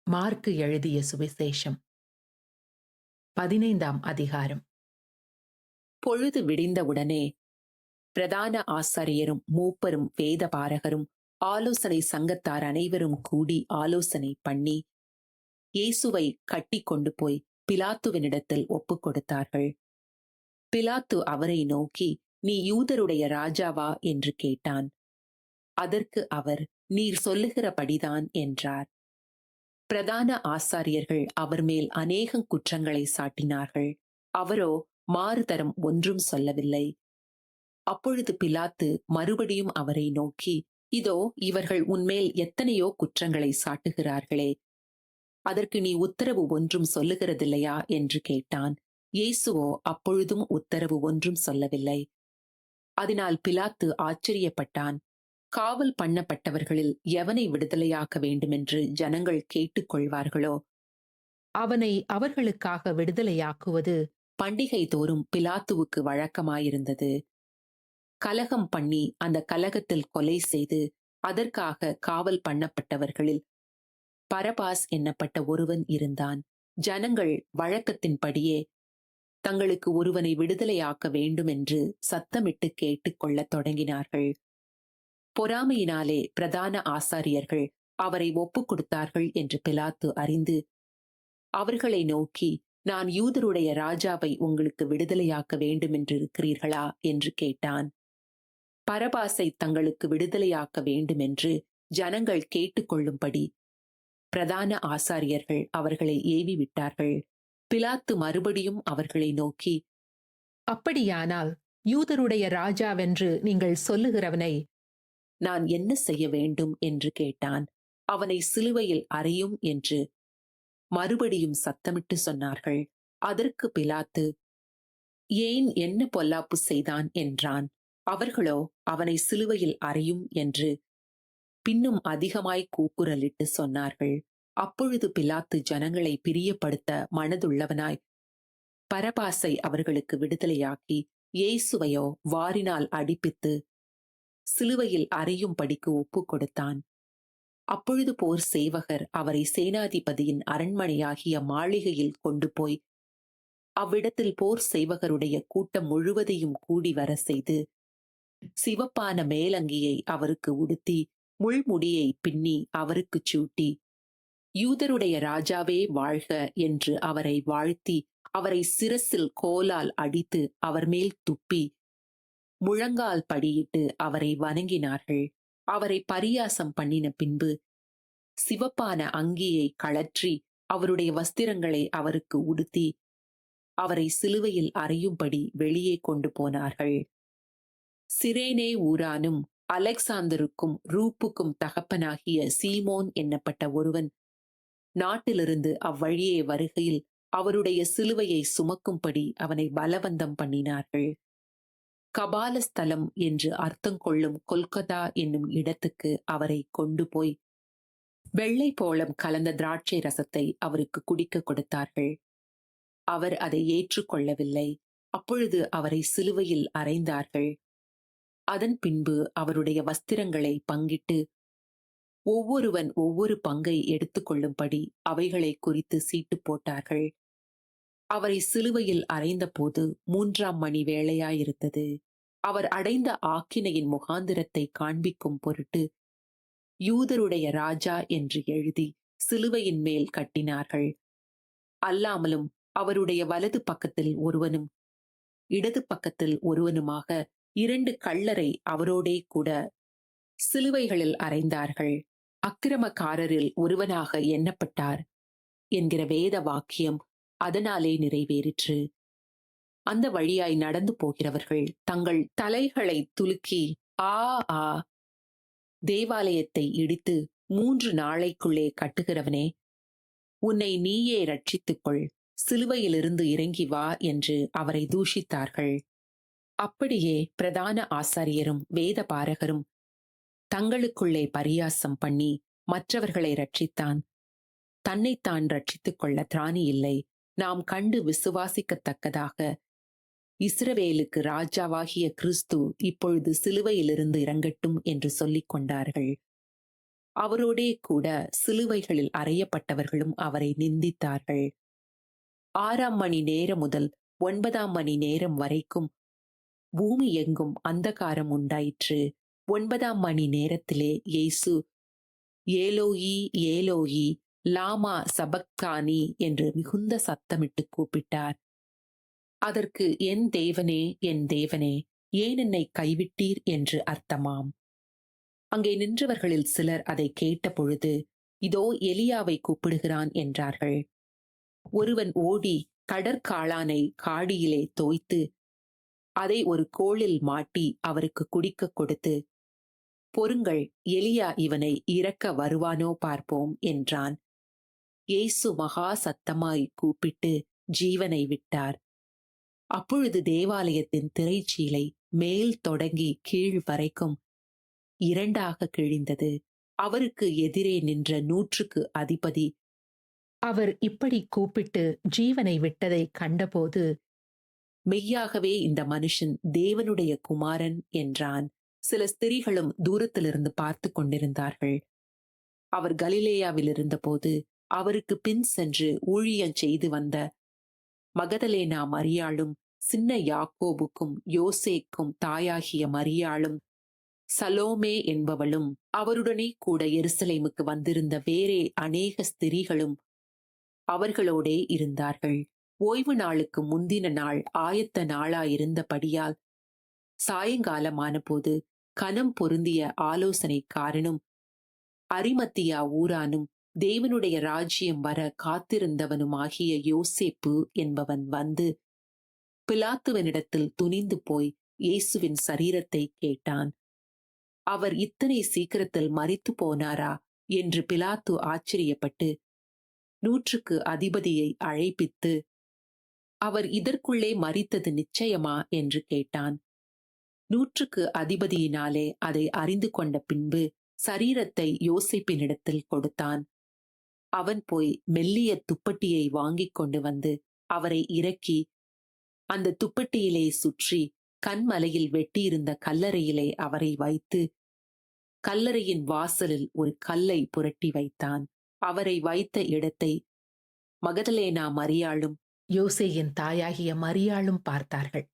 Mark எழுதிய சுவிசேஷம் 15ஆம் அதிகாரம். பொழுது விடிந்தவுடனே பிரதான ஆசாரியரும் மூப்பரும் வேதபாரகரும் ஆலோசனை சங்கத்தார் அனைவரும் கூடி ஆலோசனை பண்ணி இயேசுவை கட்டிக் கொண்டு போய் பிலாத்துவினிடத்தில் ஒப்புக் கொடுத்தார்கள். பிலாத்து அவரை நோக்கி, நீ யூதருடைய ராஜாவா என்று கேட்டான். அதற்கு அவர், நீர் சொல்லுகிறபடிதான் என்றார். பிரதான ஆசாரியர்கள் அவர் மேல் அநேக குற்றங்களை சாட்டினார்கள். அவரோ மாறுதரம் ஒன்றும் சொல்லவில்லை. அப்பொழுது பிலாத்து மறுபடியும் அவரை நோக்கி, இதோ இவர்கள் உன்மேல் எத்தனையோ குற்றங்களை சாட்டுகிறார்களே, அதற்கு நீ உத்தரவு ஒன்றும் சொல்லுகிறதில்லையா என்று கேட்டான். இயேசுவோ அப்பொழுதும் உத்தரவு ஒன்றும் சொல்லவில்லை. அதனால் பிலாத்து ஆச்சரியப்பட்டான். காவல் பண்ணப்பட்டவர்களில் எவனை விடுதலையாக்க வேண்டுமென்று ஜனங்கள் கேட்டுக்கொள்வார்களோ அவனை அவர்களுக்காக விடுதலையாக்குவது பண்டிகை தோறும் பிலாத்துவுக்கு வழக்கமாயிருந்தது. கலகம் பண்ணி அந்த கலகத்தில் கொலை செய்து அதற்காக காவல் பண்ணப்பட்டவர்களில் பரபாஸ் என்னப்பட்ட ஒருவன் இருந்தான். ஜனங்கள் வழக்கத்தின்படியே தங்களுக்கு ஒருவனை விடுதலையாக்க வேண்டும் என்று சத்தமிட்டு கேட்டுக்கொள்ளத் தொடங்கினார்கள். பொறாமையினாலே பிரதான ஆசாரியர்கள் அவரை ஒப்புக் கொடுத்தார்கள் என்று பிலாத்து அறிந்து அவர்களை நோக்கி, நான் யூதருடைய ராஜாவை உங்களுக்கு விடுதலையாக்க வேண்டுமென்றிருக்கிறீர்களா என்று கேட்டான். பரபாசை தங்களுக்கு விடுதலையாக்க வேண்டுமென்று ஜனங்கள் கேட்டுக்கொள்ளும்படி பிரதான ஆசாரியர்கள் அவர்களை ஏவி விட்டார்கள். பிலாத்து மறுபடியும் அவர்களை நோக்கி, அப்படியானால் யூதருடைய ராஜாவென்று நீங்கள் சொல்லுகிறவனை நான் என்ன செய்ய வேண்டும் என்று கேட்டான். அவனை சிலுவையில் அறையும் என்று மறுபடியும் சத்தமிட்டு சொன்னார்கள். அதற்கு பிலாத்து, ஏன் என்ன பொல்லாப்பு செய்தான் என்றான். அவர்களோ அவனை சிலுவையில் அறையும் என்று பின்னும் அதிகமாய் கூக்குரலிட்டு சொன்னார்கள். அப்பொழுது பிலாத்து ஜனங்களை பிரியப்படுத்த மனதுள்ளவனாய் பரபாசை அவர்களுக்கு விடுதலையாக்கி இயேசுவையோ வாரினால் அடிப்பித்து சிலுவையில் அறையும்படிக்கு ஒப்புக் கொடுத்தான். அப்பொழுது போர் சேவகர் அவரை சேனாதிபதியின் அரண்மனையாகிய மாளிகையில் கொண்டு போய் அவ்விடத்தில் போர் சேவகருடைய கூட்டம் முழுவதையும் கூடி வர செய்து சிவப்பான மேலங்கியை அவருக்கு உடுத்தி முள்முடியை பின்னி அவருக்குச் சூட்டி, யூதருடைய ராஜாவே வாழ்க என்று அவரை வாழ்த்தி அவரை சிரசில் கோலால் அடித்து அவர் மேல் துப்பி முழங்கால் படியிட்டு அவரை வணங்கினார்கள். அவரை பரியாசம் பண்ணின பின்பு சிவப்பான அங்கியை கழற்றி அவருடைய வஸ்திரங்களை அவருக்கு உடுத்தி அவரை சிலுவையில் அறையும்படி வெளியே கொண்டு போனார்கள். சிரேனே ஊரானும் அலெக்சாந்தருக்கும் ரூப்புக்கும் தகப்பனாகிய சீமோன் என்னப்பட்ட ஒருவன் நாட்டிலிருந்து அவ்வழியே வருகையில் அவருடைய சிலுவையை சுமக்கும்படி அவனை பலவந்தம் பண்ணினார்கள். கபாலஸ்தலம் என்று அர்த்தம் கொள்ளும் கொல்கத்தா என்னும் இடத்துக்கு அவரை கொண்டு போய் வெள்ளை போளம் கலந்த திராட்சை ரசத்தை அவருக்கு குடிக்க கொடுத்தார்கள். அவர் அதை ஏற்றுக்கொள்ளவில்லை. அப்பொழுது அவரை சிலுவையில் அறைந்தார்கள். அதன் பின்பு அவருடைய வஸ்திரங்களை பங்கிட்டு ஒவ்வொருவன் ஒவ்வொரு பங்கை எடுத்துக்கொள்ளும்படி அவைகளை குறித்து சீட்டு போட்டார்கள். அவரை சிலுவையில் அறைந்த போது 3ஆம் மணி வேளையாயிருந்தது. அவர் அடைந்த ஆக்கினையின் முகாந்திரத்தை காண்பிக்கும் பொருட்டு யூதருடைய ராஜா என்று எழுதி சிலுவையின் மேல் கட்டினார்கள். அல்லாமலும் அவருடைய வலது பக்கத்தில் ஒருவனும் இடது பக்கத்தில் ஒருவனுமாக 2 கள்ளரை அவரோடே கூட சிலுவைகளில் அறைந்தார்கள். அக்கிரமக்காரரில் ஒருவனாக எண்ணப்பட்டார் என்கிற வேத வாக்கியம் அதனாலே நிறைவேறிற்று. அந்த வழியாய் நடந்து போகிறவர்கள் தங்கள் தலைகளை துலுக்கி, ஆ ஆ, தேவாலயத்தை இடித்து 3 நாளைக்குள்ளே கட்டுகிறவனே, உன்னை நீயே ரட்சித்துக்கொள், சிலுவையிலிருந்து இறங்கி வா என்று அவரை தூஷித்தார்கள். அப்படியே பிரதான ஆசாரியரும் வேதபாரகரும் தங்களுக்குள்ளே பரியாசம் பண்ணி மற்றவர்களை ரட்சித்தான். தன்னைத்தான் ரட்சித்துக் கொள்ள திராணி இல்லை. நாம் கண்டு விசுவாசிக்கத்தக்கதாக இஸ்ரவேலுக்கு ராஜாவாகிய கிறிஸ்து இப்பொழுது சிலுவையிலிருந்து இறங்கட்டும் என்று சொல்லிக் கொண்டார்கள். அவரோடே கூட சிலுவைகளில் அறையப்பட்டவர்களும் அவரை நிந்தித்தார்கள். 6ஆம் மணி நேரம் முதல் 9ஆம் மணி நேரம் வரைக்கும் பூமி எங்கும் அந்தகாரம் உண்டாயிற்று. 9ஆம் மணி நேரத்திலே இயேசு ஏலோயி ஏலோயி லாமா சபக்தானி என்று மிகுந்த சத்தமிட்டு கூப்பிட்டார். அதற்கு என் தேவனே ஏன் என்னை கைவிட்டீர் என்று அர்த்தமாம். அங்கே நின்றவர்களில் சிலர் அதை கேட்டபொழுது, இதோ எலியாவை கூப்பிடுகிறான் என்றார்கள். ஒருவன் ஓடி கடற்காளானை காடியிலே தோய்த்து அதை ஒரு கோலில் மாட்டி அவருக்கு குடிக்கக் கொடுத்து, பொறுங்கள், எலியா இவனை இறக்க வருவானோ பார்ப்போம் என்றான். இயேசு மகா சத்தமாய் கூப்பிட்டு ஜீவனை விட்டார். அப்பொழுது தேவாலயத்தின் திரைச்சீலை மேல் தொடங்கி கீழ் வரைக்கும் 2ஆக கிழிந்தது. அவருக்கு எதிரே நின்ற 100க்கு அதிபதி அவர் இப்படி கூப்பிட்டு ஜீவனை விட்டதை கண்டபோது, மெய்யாகவே இந்த மனுஷன் தேவனுடைய குமாரன் என்றான். சில ஸ்திரீகளும் தூரத்திலிருந்து பார்த்து கொண்டிருந்தார்கள். அவர் கலிலேயாவில் இருந்தபோது அவருக்கு பின் சென்று ஊழியம் செய்து வந்த மகதலேனா மரியாளும், சின்ன யாக்கோபுக்கும் யோசேக்கும் தாயாகிய மரியாளும், சலோமே என்பவளும், அவருடனே கூட எருசலேமுக்கு வந்திருந்த வேறே அநேக ஸ்திரீகளும் அவர்களோடே இருந்தார்கள். ஓய்வு நாளுக்கு முந்தின நாள் ஆயத்த நாளாயிருந்தபடியால் சாயங்காலமான போது கனம் பொருந்திய ஆலோசனைக்காரனும் அரிமத்தியா ஊரானும் தேவனுடைய ராஜ்யம் வர காத்திருந்தவனுமாகிய யோசேப்பு என்பவன் வந்து பிலாத்துவனிடத்தில் துணிந்து போய் இயேசுவின் சரீரத்தை கேட்டான். அவர் இத்தனை சீக்கிரத்தில் மரித்து போனாரா என்று பிலாத்து ஆச்சரியப்பட்டு 100க்கு அதிபதியை அழைப்பித்து, அவர் இதற்குள்ளே மரித்தது நிச்சயமா என்று கேட்டான். 100க்கு அதிபதியினாலே அதை அறிந்து கொண்ட பின்பு சரீரத்தை யோசேப்பினிடத்தில் கொடுத்தான். அவன் போய் மெல்லிய துப்பட்டியை வாங்கிக் கொண்டு வந்து அவரை இறக்கி அந்த துப்பட்டியிலே சுற்றி கன்மலையில் வெட்டியிருந்த கல்லறையிலே அவரை வைத்து கல்லறையின் வாசலில் ஒரு கல்லை புரட்டி வைத்தான். அவரை வைத்த இடத்தை மகதலேனா மரியாளும் யோசேயின் தாயாகிய மரியாளும் பார்த்தார்கள்.